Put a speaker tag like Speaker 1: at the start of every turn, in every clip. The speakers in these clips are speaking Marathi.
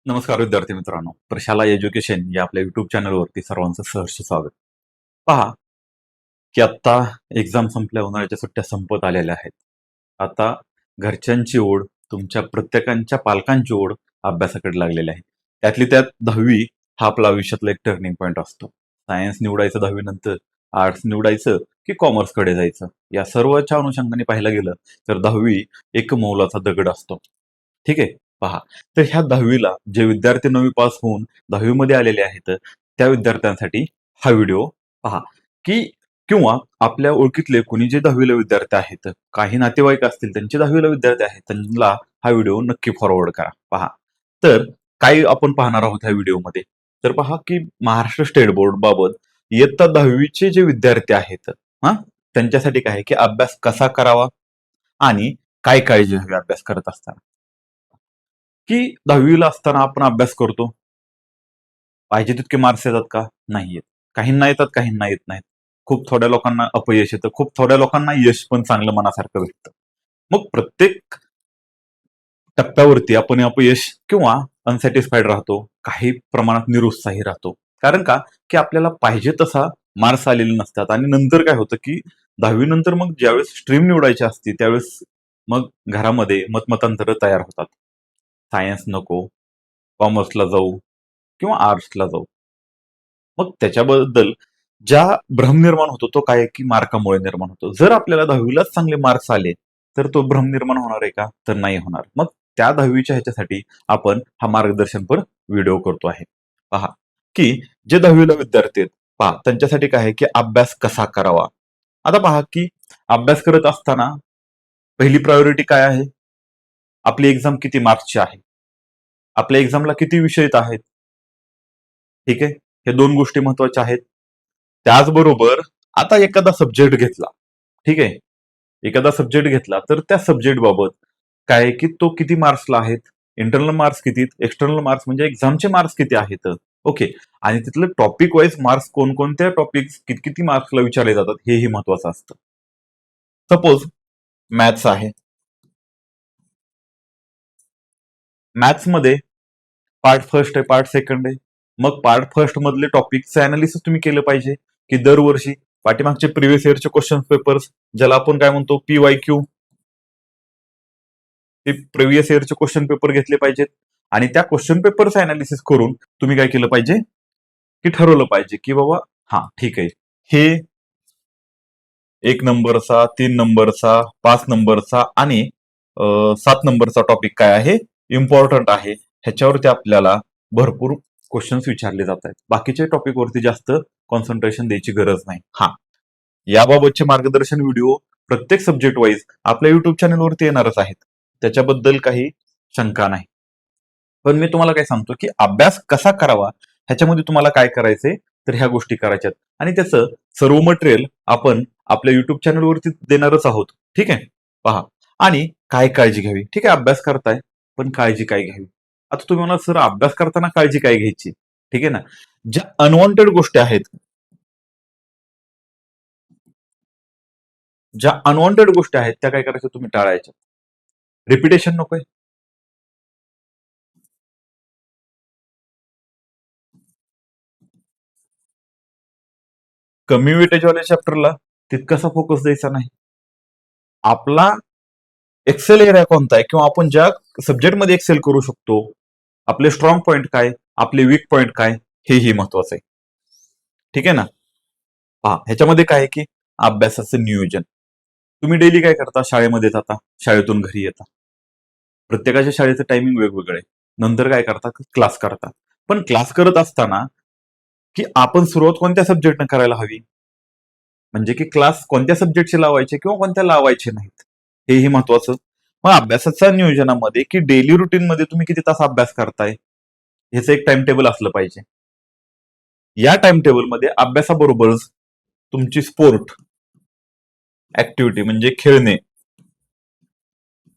Speaker 1: नमस्कार विद्यार्थी मित्रांनो, प्रशाला एज्युकेशन या आपल्या युट्यूब चॅनलवरती सर्वांचं सहर्ष स्वागत. पहा की आता एक्झाम संपल्या, उन्हाळ्याच्या सुट्ट्या संपत आलेल्या आहेत. आता घरच्यांची ओढ, तुमच्या प्रत्येकांच्या पालकांची ओढ अभ्यासाकडे लागलेली आहे. त्यातली त्यात 10वी हा आपला आयुष्यातला एक टर्निंग पॉईंट असतो. सायन्स निवडायचं 10वी नंतर, आर्ट्स निवडायचं की कॉमर्सकडे जायचं, या सर्वच्या अनुषंगाने पाहायला गेलं तर 10वी एक मौलाचा दगड असतो. ठीक आहे. पहा, तर ह्या 10वीला जे विद्यार्थी 9वी पास होऊन 10वी मध्ये आलेले आहेत, त्या विद्यार्थ्यांसाठी हा व्हिडिओ पहा. की किंवा आपल्या ओळखीतले कोणी जे 10वीला विद्यार्थी आहेत, काही नातेवाईक असतील त्यांचे 10वीला विद्यार्थी आहेत, त्यांना हा व्हिडिओ नक्की फॉरवर्ड करा. पहा, तर काय आपण पाहणार आहोत ह्या व्हिडिओमध्ये. तर पहा की महाराष्ट्र स्टेट बोर्ड बाबत इयत्ता 10वीचे जे विद्यार्थी आहेत, हा, त्यांच्यासाठी काय आहे की अभ्यास कसा करावा आणि काय काळजी घ्यावी अभ्यास करत असताना. की 10वीला असताना आपण अभ्यास करतो, पाहिजे तितके मार्क्स येतात का? नाही येत. काहींना येतात, काहींना येत नाहीत. खूप थोड्या लोकांना अपयश येतं, खूप थोड्या लोकांना यश पण चांगलं मनासारखं भेटतं. मग प्रत्येक टप्प्यावरती आपण अपयश किंवा अनसॅटिस्फाईड राहतो, काही प्रमाणात निरुत्साही राहतो. कारण का? की आपल्याला पाहिजे तसा मार्क्स आलेले नसतात आणि नंतर काय होतं की 10वी नंतर मग ज्यावेळेस स्ट्रीम निवडायची असते त्यावेळेस मग घरामध्ये मतमतांतर तयार होतात. सायन्स नको, कॉमर्सला जाऊ किंवा आर्ट्सला जाऊ. मग त्याच्याबद्दल ज्या भ्रम निर्माण होतो तो काय की मार्कामुळे निर्माण होतो. जर आपल्याला 10वीलाच चांगले मार्क्स आले तर तो भ्रम निर्माण होणार आहे का? तर नाही होणार. मग त्या 10वीच्या ह्याच्यासाठी आपण हा मार्गदर्शनपर व्हिडिओ करतो आहे. पहा की जे 10वीला विद्यार्थी आहेत, पहा त्यांच्यासाठी काय आहे की अभ्यास कसा करावा. आता पहा की अभ्यास करत असताना पहिली प्रायोरिटी काय आहे? आपली एक्झाम किती मार्क्सची आहे? आपल्या एक्झामला किती विषय आहेत? ठीक आहे. हे दोन गोष्टी महत्वाच्या आहेत. त्याचबरोबर आता एखादा सब्जेक्ट घेतला, ठीक आहे. एखादा सब्जेक्ट घेतला तर त्या सब्जेक्ट बाबत काय आहे की तो किती मार्क्सला आहेत, इंटरनल मार्क्स किती, एक्सटर्नल मार्क्स म्हणजे एक्झामचे मार्क्स किती आहेत. ओके. आणि तिथलं टॉपिक वाईज मार्क्स कोणकोणत्या टॉपिक किती किती मार्क्सला विचारले जातात हेही महत्वाचं असतं. सपोज मॅथ्स आहे. मॅथ्स मध्ये पार्ट फर्स्ट आहे, पार्ट सेकंड आहे. मग पार्ट फर्स्ट मधले टॉपिकचे अनालिसिस तुम्ही केलं पाहिजे की दरवर्षी पाठीमागचे प्रिव्हियस इयरचे क्वेश्चन पेपर्स, ज्याला आपण काय म्हणतो PYQ, ते प्रिव्हियस इयरचे क्वेश्चन पेपर घेतले पाहिजेत. आणि त्या क्वेश्चन पेपरचं अनालिसिस करून तुम्ही काय केलं पाहिजे की ठरवलं पाहिजे की बाबा हा ठीक आहे, हे 1 नंबरचा, 3 नंबरचा, 5 नंबरचा आणि 7 नंबरचा टॉपिक काय आहे, इम्पॉर्टंट आहे. ह्याच्यावरती आपल्याला भरपूर क्वेश्चन्स विचारले जात आहेत. बाकीच्या टॉपिक वरती जास्त कॉन्सन्ट्रेशन द्यायची गरज नाही. हा, याबाबतचे मार्गदर्शन व्हिडिओ प्रत्येक सब्जेक्ट वाईज आपल्या युट्यूब चॅनलवरती येणारच आहेत. त्याच्याबद्दल काही शंका नाही. पण मी तुम्हाला काय सांगतो की अभ्यास कसा करावा ह्याच्यामध्ये तुम्हाला काय करायचंय, तर ह्या गोष्टी करायच्यात आणि त्याचं सर्व मटेरियल आपण आपल्या युट्यूब चॅनलवरती देणारच आहोत. ठीक आहे. पहा, आणि काय काळजी घ्यावी. ठीक आहे, अभ्यास करताय पण काळजी काय घ्यावी. आता तुम्ही म्हणा सर अभ्यास करताना काळजी काय घ्यायची. ठीक आहे ना. ज्या अनवॉन्टेड गोष्टी आहेत, ज्या अनवॉन्टेड गोष्टी आहेत त्या काय करायच्या तुम्ही टाळायच्या. रिपिटेशन नकोय. कमी वेटेजवाल्या चॅप्टरला तितकासा फोकस द्यायचा नाही. आपला एक्सेल एरिया कोणता आहे किंवा आपण ज्या सब्जेक्टमध्ये एक्सेल करू शकतो, आपले स्ट्रॉंग पॉईंट काय, आपले वीक पॉईंट काय, हेही महत्वाचं आहे. ठीक आहे ना. हा, ह्याच्यामध्ये काय आहे की अभ्यासाचं नियोजन. तुम्ही डेली काय करता, शाळेमध्ये जाता, शाळेतून घरी येता. प्रत्येकाच्या शाळेचं टायमिंग वेगवेगळं आहे. नंतर काय करता, क्लास करता. पण क्लास करत असताना की आपण सुरुवात कोणत्या सब्जेक्टनं करायला हवी, म्हणजे की क्लास कोणत्या सब्जेक्टचे लावायचे किंवा कोणत्या लावायचे नाहीत, हेही महत्वाचं. मग अभ्यासाच्या नियोजनामध्ये की डेली रुटीन मध्ये तुम्ही किती तास अभ्यास करताय ह्याचं एक टाइम टेबल असलं पाहिजे. या टाइम टेबल मध्ये अभ्यासाबरोबरच तुमची स्पोर्ट ऍक्टिव्हिटी म्हणजे खेळणे.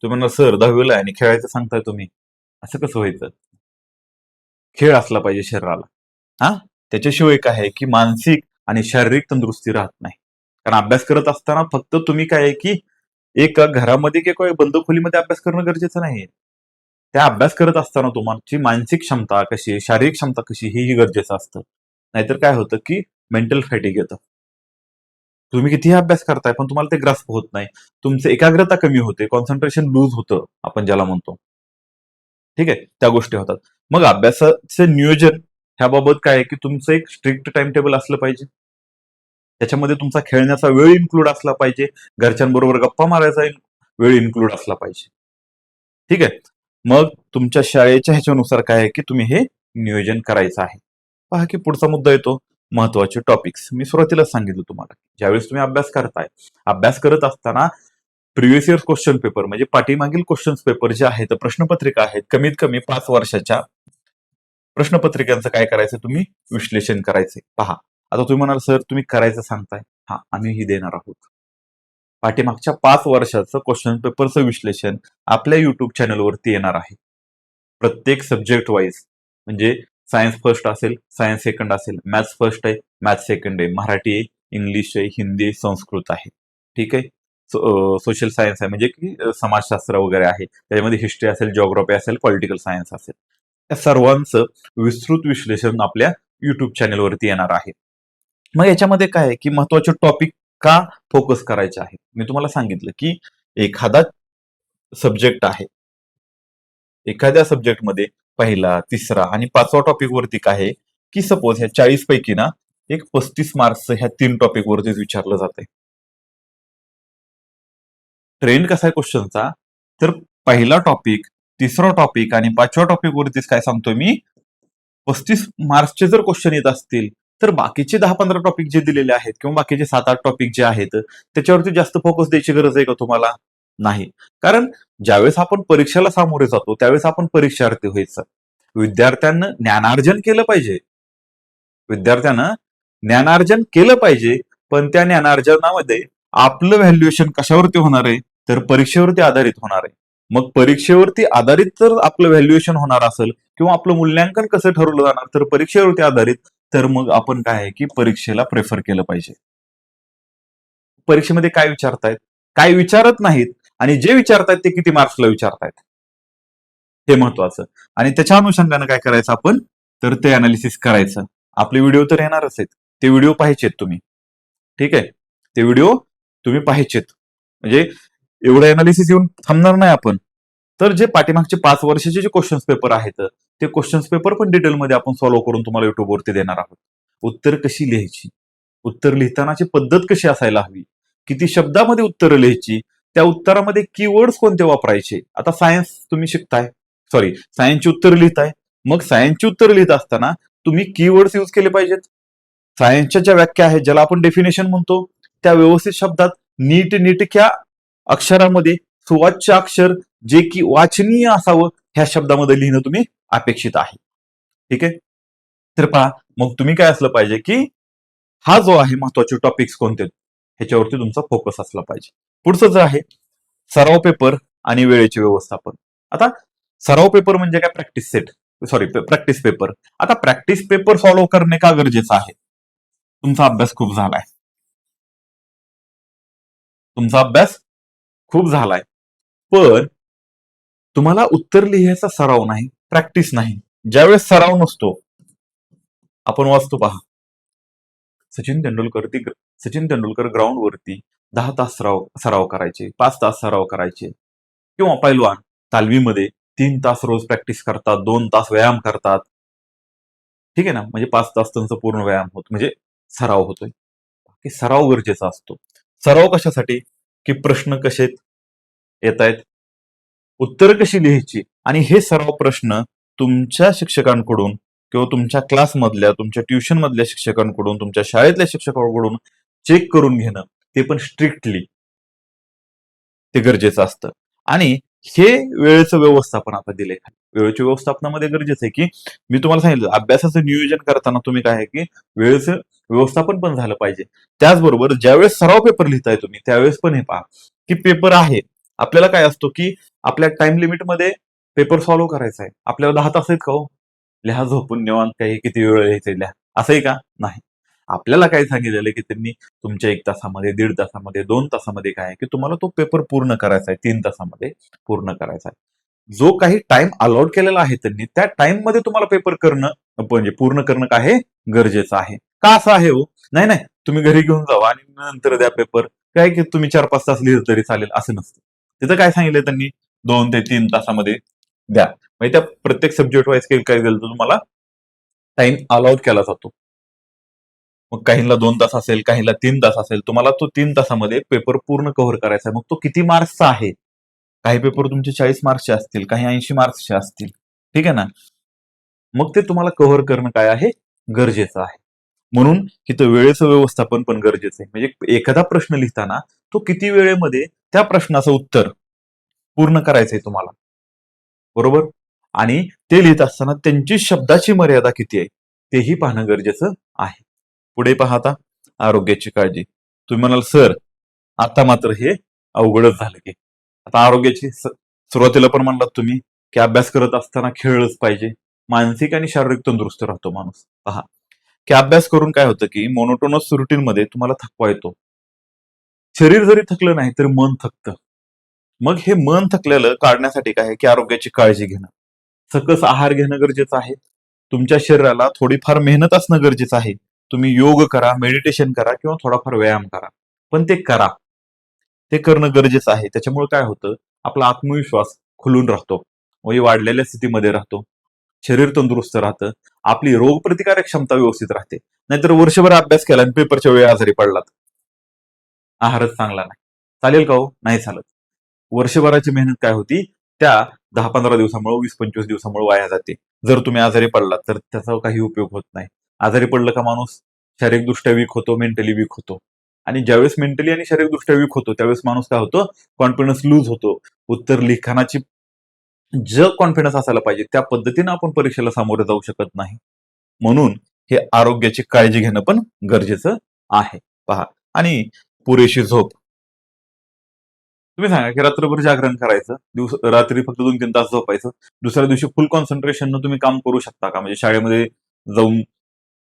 Speaker 1: तुम्ही सर 10वीला आहे आणि खेळायचं सांगताय तुम्ही, असं कसं व्हायचं. खेळ असला पाहिजे शरीराला. हा, त्याच्याशिवाय काय आहे की मानसिक आणि शारीरिक तंदुरुस्ती राहत नाही. कारण अभ्यास करत असताना फक्त तुम्ही काय आहे की एका घरामध्ये किंवा बंद खोलीमध्ये अभ्यास करणं गरजेचं नाही. त्या अभ्यास करत असताना तुमची मानसिक क्षमता कशी आहे, शारीरिक क्षमता कशी, हेही गरजेचं असतं. नाहीतर काय होतं की मेंटल फॅटिग येतं. तुम्ही कितीही अभ्यास करताय पण तुम्हाला ते ग्रास्प होत नाही. तुमची एकाग्रता कमी होते, कॉन्सन्ट्रेशन लूज होतं, आपण ज्याला म्हणतो. ठीक आहे, त्या गोष्टी होतात. मग अभ्यासाचे नियोजन ह्याबाबत काय आहे की तुमचं एक स्ट्रिक्ट टाइम टेबल असलं पाहिजे. त्याच्यामध्ये तुमचा खेळण्याचा वेळ इन्क्लूड असला पाहिजे, घरच्यांबरोबर गप्पा मारायचा वेळ इन्क्लूड असला पाहिजे. ठीक आहे. मग तुमच्या शाळेच्या ह्याच्यानुसार काय आहे की तुम्ही हे नियोजन करायचं आहे. पहा की पुढचा मुद्दा येतो, महत्वाचे टॉपिक्स. मी सुरुवातीलाच सांगितलं तुम्हाला, ज्यावेळेस तुम्ही अभ्यास करताय, अभ्यास करत असताना प्रिव्हियस इयर क्वेश्चन पेपर म्हणजे पाठीमागील क्वेश्चन पेपर जे आहेत, प्रश्नपत्रिका आहेत, कमीत कमी 5 वर्षाच्या प्रश्नपत्रिकांचं काय करायचं, तुम्ही विश्लेषण करायचे. पहा, आता तुम्ही म्हणाल सर तुम्ही करायचं सांगताय, हा आम्हीही देणार आहोत. पाठीमागच्या 5 वर्षाचं क्वेश्चन पेपरचं विश्लेषण आपल्या युट्यूब चॅनलवरती येणार आहे. प्रत्येक सब्जेक्ट वाईज, म्हणजे सायन्स फर्स्ट असेल, सायन्स सेकंड असेल, मॅथ्स फर्स्ट आहे, मॅथ्स सेकंड आहे, मराठी आहे, इंग्लिश आहे, हिंदी आहे, संस्कृत आहे. ठीक आहे. सोशल सायन्स आहे म्हणजे की समाजशास्त्र वगैरे आहे, त्याच्यामध्ये हिस्ट्री असेल, जिओग्राफी असेल, पॉलिटिकल सायन्स असेल, या सर्वांचं विस्तृत विश्लेषण आपल्या युट्यूब चॅनलवरती येणार आहे. मग याच्यामध्ये काय आहे की महत्वाचे टॉपिक का फोकस करायचे आहे. मी तुम्हाला सांगितलं की एखादा सब्जेक्ट आहे, एखाद्या सब्जेक्टमध्ये पहिला, तिसरा आणि 5वा टॉपिक वरती काय आहे की सपोज ह्या 40 पैकी ना एक 35 मार्क्सचं ह्या 3 टॉपिक वरतीच विचारलं जाते. ट्रेंड कसा आहे क्वेश्चनचा, तर पहिला टॉपिक, तिसरा टॉपिक आणि 5व्या टॉपिक वरतीच काय सांगतोय मी, 35 मार्क्सचे जर क्वेश्चन येत असतील तर बाकीचे 10-15 टॉपिक जे दिलेले आहेत किंवा बाकीचे 7-8 टॉपिक जे आहेत त्याच्यावरती जास्त फोकस द्यायची गरज आहे का तुम्हाला? नाही. कारण ज्यावेळेस आपण परीक्षेला सामोरे जातो त्यावेळेस आपण परीक्षार्थी व्हायचं. विद्यार्थ्यांना ज्ञानार्जन केलं पाहिजे. विद्यार्थ्यानं ज्ञानार्जन केलं पाहिजे, पण त्या ज्ञानार्जनामध्ये आपलं व्हॅल्युएशन कशावरती होणार आहे, तर परीक्षेवरती आधारित होणार आहे. मग परीक्षेवरती आधारित जर आपलं व्हॅल्युएशन होणार असेल किंवा आपलं मूल्यांकन कसं ठरवलं जाणार, तर परीक्षेवरती आधारित, तर मग आपण काय आहे की परीक्षेला प्रेफर केलं पाहिजे. परीक्षेमध्ये काय विचारतायत, काय विचारत नाहीत, आणि जे विचारतायत ते किती मार्क्सला विचारतायत, हे महत्वाचं. आणि त्याच्या अनुषंगानं काय करायचं आपण, तर ते अनालिसिस करायचं. आपले व्हिडिओ तर येणारच आहेत, ते व्हिडिओ पाहायचेत तुम्ही. ठीक आहे, ते व्हिडिओ तुम्ही पाहायचेत. म्हणजे एवढं अनालिसिस येऊन थांबणार नाही आपण. तर जे पाठीमागचे 5 वर्षाचे जे क्वेश्चन पेपर आहेत ते क्वेश्चन पेपर पण डिटेलमध्ये आपण सॉल्व्ह करून तुम्हाला युट्यूबवरती देणार आहोत. उत्तर कशी लिहायची, उत्तर लिहितानाची पद्धत कशी असायला हवी, किती शब्दामध्ये उत्तरं लिहायची, त्या उत्तरामध्ये कीवर्ड्स कोणते वापरायचे. आता सायन्स तुम्ही शिकताय, सॉरी सायन्सची उत्तर लिहिताय, मग सायन्सची उत्तर लिहित असताना तुम्ही कीवर्ड्स यूज केले पाहिजेत. सायन्सच्या ज्या व्याख्या आहेत, ज्याला आपण डेफिनेशन म्हणतो, त्या व्यवस्थित शब्दात नीटनेटक्या अक्षरामध्ये, सुवाच्य अक्षर जे की वाचनीय असावं ह्या शब्दामध्ये लिहिणं तुम्ही अपेक्षित आहे. ठीक आहे. तर पहा, मग तुम्ही काय असलं पाहिजे की हा जो आहे महत्वाचे टॉपिक्स कोणते ह्याच्यावरती तुमचा फोकस असला पाहिजे. पुढचं जे आहे सराव पेपर आणि वेळेचे व्यवस्थापन. आता सराव पेपर म्हणजे काय, practice set, sorry practice paper. आता प्रॅक्टिस पेपर सॉल्व्ह करणे का गरजेचं आहे, तुमचा अभ्यास खूप झालाय, तुमचा अभ्यास खूप झालाय, पण तुम्हाला उत्तर लिहायचा सराव नाही, प्रॅक्टिस नाही. ज्यावेळेस सराव नसतो, आपण वाचतो पहा, सचिन तेंडुलकर ती सचिन तेंडुलकर ग्राउंडवरती 10 तास सराव करायचे, 5 तास सराव करायचे, किंवा पैलवान तालमीमध्ये 3 तास रोज प्रॅक्टिस करतात, 2 तास व्यायाम करतात. ठीक आहे ना, म्हणजे 5 तास त्यांचा पूर्ण व्यायाम होतो, म्हणजे सराव होतोय. की सराव गरजेचा असतो. सराव कशासाठी, की प्रश्न कसे येत आहेत, उत्तर कशी लिहायची, आणि हे सर्व प्रश्न तुमच्या शिक्षकांकडून किंवा तुमच्या क्लासमधल्या, तुमच्या ट्युशन मधल्या शिक्षकांकडून, तुमच्या शाळेतल्या शिक्षकांकडून चेक करून घेणं, ते पण स्ट्रिक्टली, ते गरजेचं असतं. आणि हे वेळेचं व्यवस्थापन आता दिलंय. वेळेच्या व्यवस्थापनामध्ये गरजेचं आहे की मी तुम्हाला सांगितलं, अभ्यासाचं नियोजन करताना तुम्ही काय आहे की वेळेचं व्यवस्थापन पण झालं पाहिजे. त्याचबरोबर ज्यावेळेस सराव पेपर लिहिताय तुम्ही त्यावेळेस पण हे पहा की पेपर आहे, आपल्याला काय असतो की आपल्या टाइम लिमिटमध्ये पेपर सॉल्व्ह करायचा आहे. आपल्याला 10 तास आहेत का हो, लिहा झोपून निवांत, काही किती वेळ लिहायचं लिहा, असंही का नाही. आपल्याला काय सांगितलेलं की त्यांनी तुमच्या 1 तासामध्ये, 1.5 तासामध्ये, 2 तासामध्ये काय आहे की तुम्हाला तो पेपर पूर्ण करायचा आहे, 3 तासामध्ये पूर्ण करायचा आहे. जो काही टाइम अलॉट केलेला आहे त्यांनी त्या टाइम मध्ये तुम्हाला पेपर करणं म्हणजे पूर्ण करणं काय आहे गरजेचं आहे. का असं आहे हो? नाही नाही, तुम्ही घरी घेऊन जावा आणि नंतर द्या पेपर, काय की तुम्ही 4-5 तास लिहिलं तरी चालेल असं नसतं. तिथं काय सांगितलंय त्यांनी 2 ते 3 तासामध्ये द्या. म्हणजे त्या प्रत्येक सब्जेक्ट वाईज काय दिलं तर तुम्हाला टाइम अलाउड केला जातो. मग काहींना 2 तास असेल, काहींना 3 तास असेल. तुम्हाला तो 3 तासामध्ये पेपर पूर्ण कव्हर करायचा आहे. मग तो किती मार्क्सचा आहे? काही पेपर तुमचे 40 मार्क्सचे असतील, काही 80 मार्क्सचे असतील. ठीक आहे ना? मग ते तुम्हाला कव्हर करणं काय आहे गरजेचं आहे. म्हणून इथं वेळेचं व्यवस्थापन पण गरजेचं आहे. म्हणजे एखादा प्रश्न लिहिताना तो किती वेळेमध्ये त्या प्रश्नाचं उत्तर पूर्ण करायचंय तुम्हाला. बरोबर? आणि ते लिहित असताना त्यांची शब्दाची मर्यादा किती आहे तेही पाहणं गरजेचं आहे. पुढे पाहता आरोग्याची काळजी. तुम्ही म्हणाल सर आता मात्र हे अवघडच झालं की. आता आरोग्याची सुरुवातीला पण म्हणलात तुम्ही की अभ्यास करत असताना खेळलंच पाहिजे. मानसिक आणि शारीरिक तंदुरुस्त राहतो माणूस. पहा की अभ्यास करून काय होतं की मोनोटोनस रुटीन मध्ये तुम्हाला थकवा येतो. शरीर जरी थकलं नाही तरी मन थकतं. मग हे मन थकलेलं काढण्यासाठी काय आहे की आरोग्याची काळजी घेणं. सकस आहार घेणं गरजेचं आहे. तुमच्या शरीराला थोडीफार मेहनत असणं गरजेचं आहे. तुम्ही योग करा, मेडिटेशन करा किंवा थोडाफार व्यायाम करा. पण ते करा. ते करणं गरजेचं आहे. त्याच्यामुळे काय होतं, आपला आत्मविश्वास खुलून राहतो. म्हणजे वाढलेल्या स्थितीमध्ये राहतो. शरीर तंदुरुस्त राहतं. आपली रोगप्रतिकारक क्षमता व्यवस्थित राहते. नाहीतर वर्षभर अभ्यास केला आणि पेपरच्या वेळी आजारी पडलात. आहारच चांगला नाही. चालेल का हो? नाही चालत. वर्षभराची मेहनत काय होती, त्या 10-15 दिवसामुळे, 20-25 दिवसामुळे वाया जाते. जर तुम्ही आजारी पडलात तर त्याचा काही उपयोग होत नाही. आजारी पडलं का माणूस शारीरिकदृष्ट्या वीक होतो, मेंटली वीक होतो. आणि ज्यावेळेस मेंटली आणि शारीरिकदृष्ट्या वीक होतो, त्यावेळेस माणूस काय होतो, कॉन्फिडन्स लूज होतो. उत्तर लिखाणाची जो कॉन्फिडन्स असायला पाहिजे त्या पद्धतीनं आपण परीक्षेला सामोरे जाऊ शकत नाही. म्हणून हे आरोग्याची काळजी घेणं पण गरजेचं आहे. पहा आणि पुरेशी झोप. तुम्ही सांगा की रात्रभर जागरण करायचं, रात्री फक्त 2-3 तास झोपायचं, दुसऱ्या दिवशी फुल कॉन्सन्ट्रेशन तुम्ही काम करू शकता का? म्हणजे शाळेमध्ये जाऊन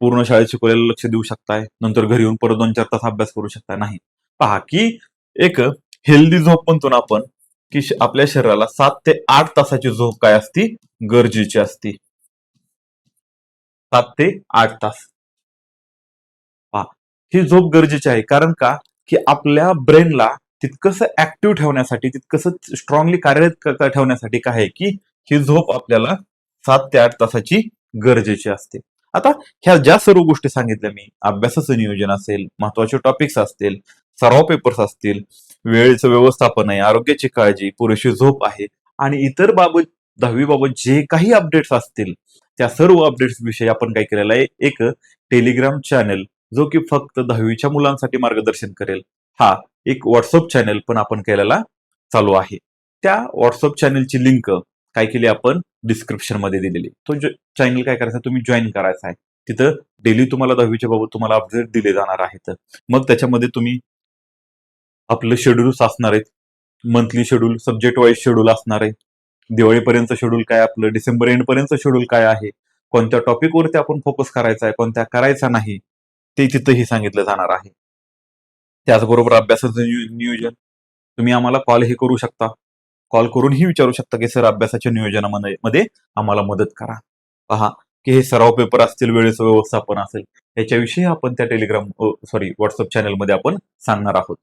Speaker 1: पूर्ण शाळेत शिकवलेलं लक्ष देऊ शकताय, नंतर घरी येऊन परत 2-4 तास अभ्यास करू शकताय? नाही. पहा की एक हेल्दी झोप म्हणतो ना आपण, की आपल्या शरीराला 7 ते 8 तासाची झोप काय असती गरजेची असती. 7 ते 8 तास. पहा ही झोप गरजेची आहे. कारण का की आपल्या ब्रेनला तितकंसं ऍक्टिव्ह ठेवण्यासाठी, तितकंसं स्ट्रॉंगली कार्यरत ठेवण्यासाठी काय आहे की ही झोप आपल्याला 7 ते 8 तासाची गरजेची असते. आता ह्या ज्या सर्व गोष्टी सांगितल्या मी, अभ्यासाचं नियोजन असेल, महत्वाचे टॉपिक्स असतील, सराव पेपर्स असतील, वेळेचं व्यवस्थापन आहे, आरोग्याची काळजी, पुरेशी झोप आहे आणि इतर बाबत 10वी बाबत जे काही अपडेट्स असतील त्या सर्व अपडेट्स विषयी आपण काय केलेलं आहे, एक टेलिग्राम चॅनल जो की फक्त 10वीच्या मुलांसाठी मार्गदर्शन करेल, हा एक व्हॉट्सअप चॅनल पण आपण केलेला चालू आहे. त्या व्हॉट्सअप चॅनलची लिंक काय केली आपण डिस्क्रिप्शन मध्ये दिलेली. तो चॅनल काय करायचा तुम्ही जॉईन करायचा आहे. तिथं डेली तुम्हाला 10वीच्या बाबत तुम्हाला अपडेट दिले जाणार आहेत. मग त्याच्यामध्ये तुम्ही आपलं शेड्यूल्स असणार आहेत. Monthly schedule, subject wise schedule असणार आहे. दिवाळीपर्यंत शेड्यूल काय आपलं, डिसेंबर एंड पर्यंत शेड्यूल काय आहे, कोणत्या टॉपिकवरती आपण फोकस करायचा आहे, कोणत्या करायचा नाही, ते तिथंही सांगितलं जाणार आहे. त्याचबरोबर अभ्यासाचं नियोजन तुम्ही आम्हाला कॉलही करू शकता. कॉल करूनही विचारू शकता की सर अभ्यासाच्या नियोजनामध्ये आम्हाला मदत करा. पहा की हे सराव पेपर असतील, वेळेचं व्यवस्थापन असेल, याच्याविषयी आपण त्या व्हॉट्सअप चॅनलमध्ये आपण सांगणार आहोत.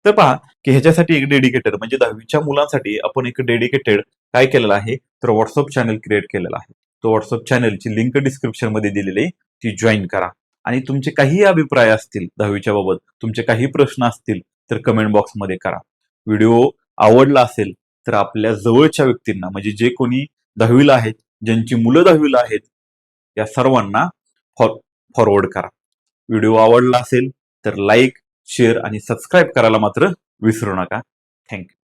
Speaker 1: तर पहा की ह्याच्यासाठी एक डेडिकेटेड म्हणजे 10वीच्या मुलांसाठी आपण एक डेडिकेटेड काय केलेलं आहे तर व्हॉट्सअप चॅनल क्रिएट केलेला आहे. तो व्हॉट्सअप चॅनलची लिंक डिस्क्रिप्शन मध्ये दिलेली आहे, ती जॉईन करा. आणि तुमचे काही अभिप्राय असतील 10वीच्या बाबत, तुमचे काही प्रश्न असतील तर कमेंट बॉक्समध्ये करा. व्हिडिओ आवडला असेल तर आपल्या जवळच्या व्यक्तींना म्हणजे जे कोणी 10वीला आहेत, ज्यांची मुलं 10वीला आहेत, या सर्वांना फॉरवर्ड करा. व्हिडिओ आवडला असेल तर लाईक, शेअर आणि सबस्क्राईब करायला मात्र विसरू नका. थँक्यू.